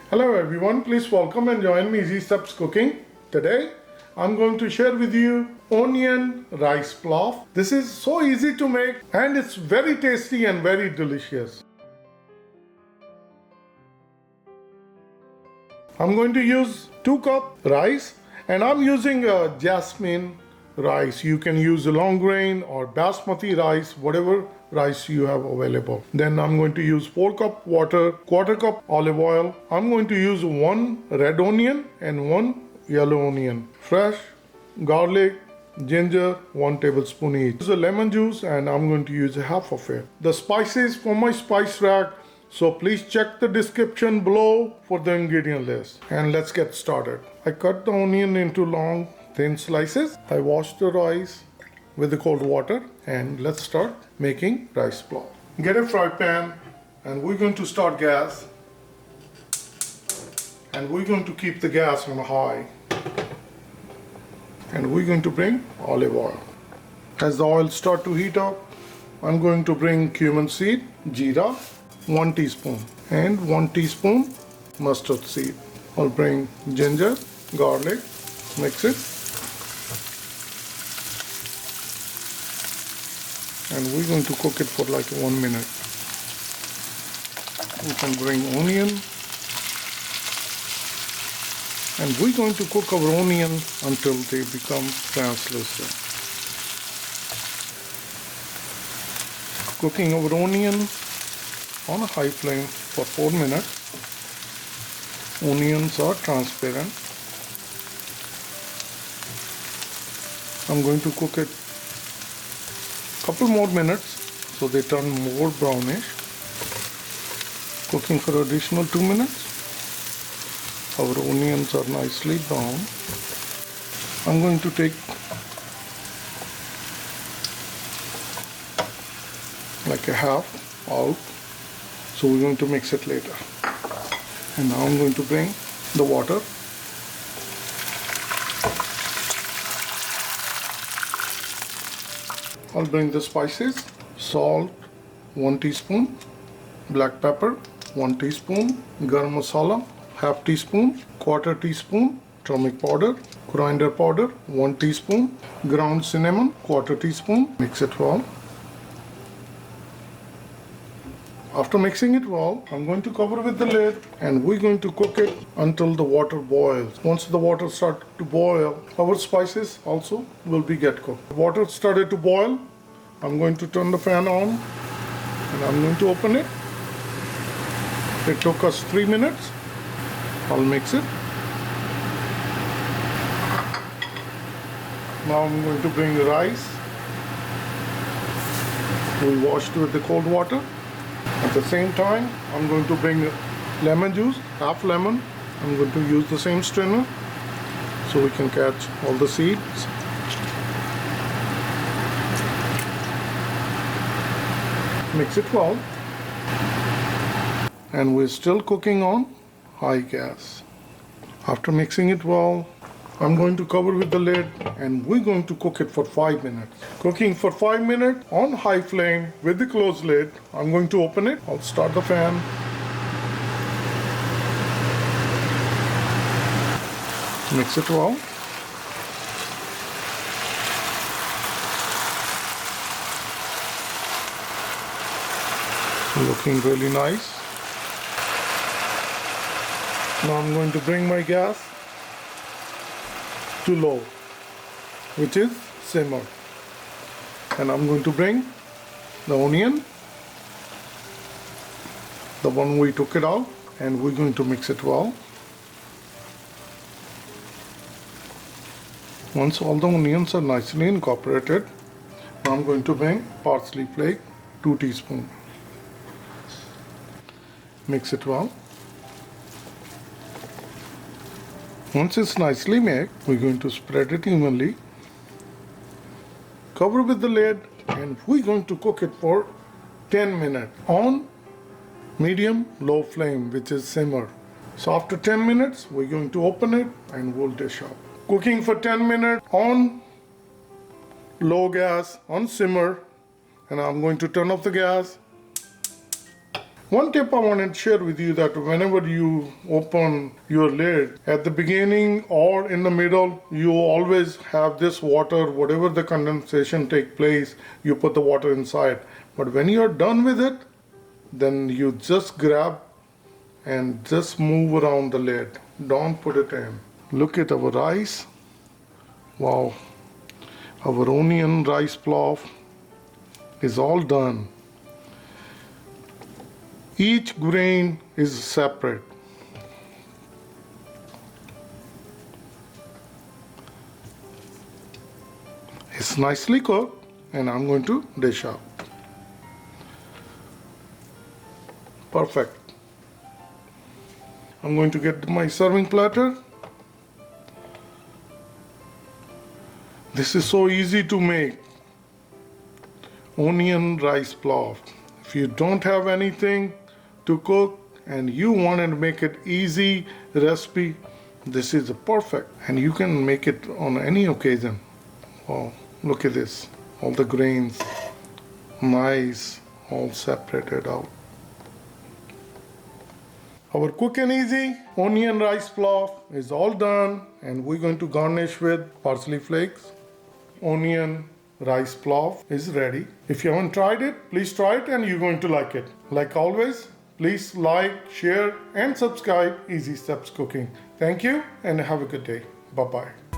Hello everyone, please welcome and join me Easy Steps Cooking. Today I'm going to share with you onion rice plov. This is so easy to make and it's very tasty and very delicious. I'm going to use 2 cup rice and I'm using a jasmine rice. You can use long grain or basmati rice, whatever rice you have available. Then I'm going to use 4 cup water, quarter cup olive oil. I'm going to use 1 red onion and 1 yellow onion. Fresh garlic, ginger, 1 tablespoon each. Use a lemon juice and I'm going to use half of it. The spices from my spice rack, so please check the description below for the ingredient list. And let's get started. I cut the onion into long thin slices. I wash the rice with the cold water and let's start making rice plov. Get a fry pan and we're going to start gas and we're going to keep the gas on high and we're going to bring olive oil. As the oil start to heat up, I'm going to bring cumin seed, jeera, 1 teaspoon and 1 teaspoon mustard seed. I'll bring ginger, garlic, mix it. And we're going to cook it for like 1 minute. We can bring onion. And we're going to cook our onion until they become translucent. Cooking our onion on a high flame for 4 minutes. Onions are transparent. I'm going to cook it couple more minutes so they turn more brownish. Cooking for additional 2 minutes. Our onions are nicely brown. I'm going to take like a half out, so we're going to mix it later. And now I'm going to bring the water. I'll bring the spices, salt 1 teaspoon, black pepper 1 teaspoon, garam masala half teaspoon, quarter teaspoon, turmeric powder, coriander powder 1 teaspoon, ground cinnamon quarter teaspoon. Mix it well. After mixing it well, I'm going to cover with the lid and we're going to cook it until the water boils. Once the water starts to boil, our spices also will be get cooked. The water started to boil. I'm going to turn the fan on and I'm going to open it. It took us 3 minutes. I'll mix it. Now I'm going to bring the rice. We washed with the cold water. At the same time, I'm going to bring lemon juice, half lemon. I'm going to use the same strainer so we can catch all the seeds. Mix it well. And we're still cooking on high gas. After mixing it well, I'm going to cover with the lid and we're going to cook it for 5 minutes. Cooking for 5 minutes on high flame with the closed lid. I'm going to open it. I'll start the fan. Mix it well. Looking really nice. Now I'm going to bring my gas to low, which is simmer, and I'm going to bring the onion, the one we took it out, and we're going to mix it well. Once all the onions are nicely incorporated, I'm going to bring parsley flake 2 teaspoons. Mix it well. Once it's nicely mixed, we're going to spread it evenly. Cover with the lid and we're going to cook it for 10 minutes on medium low flame, which is simmer. So after 10 minutes, we're going to open it and we'll dish up. Cooking for 10 minutes on low gas, on simmer, and I'm going to turn off the gas. One tip I wanted to share with you that whenever you open your lid, at the beginning or in the middle, you always have this water, whatever the condensation take place, you put the water inside. But when you're done with it, then you just grab and just move around the lid. Don't put it in. Look at our rice. Wow. Our onion rice plov is all done. Each grain is separate. It's nicely cooked and I'm going to dish out. Perfect. I'm going to get my serving platter. This is so easy to make. Onion rice plov. If you don't have anything to cook and you want to make it easy recipe, this is perfect, and you can make it on any occasion. Wow, look at this, all the grains nice, all separated out. Our quick and easy onion rice plov is all done, and we're going to garnish with parsley flakes. Onion rice plov is ready. If you haven't tried it, please try it and you're going to like it. Like always, please like, share and subscribe Easy Steps Cooking. Thank you and have a good day. Bye-bye.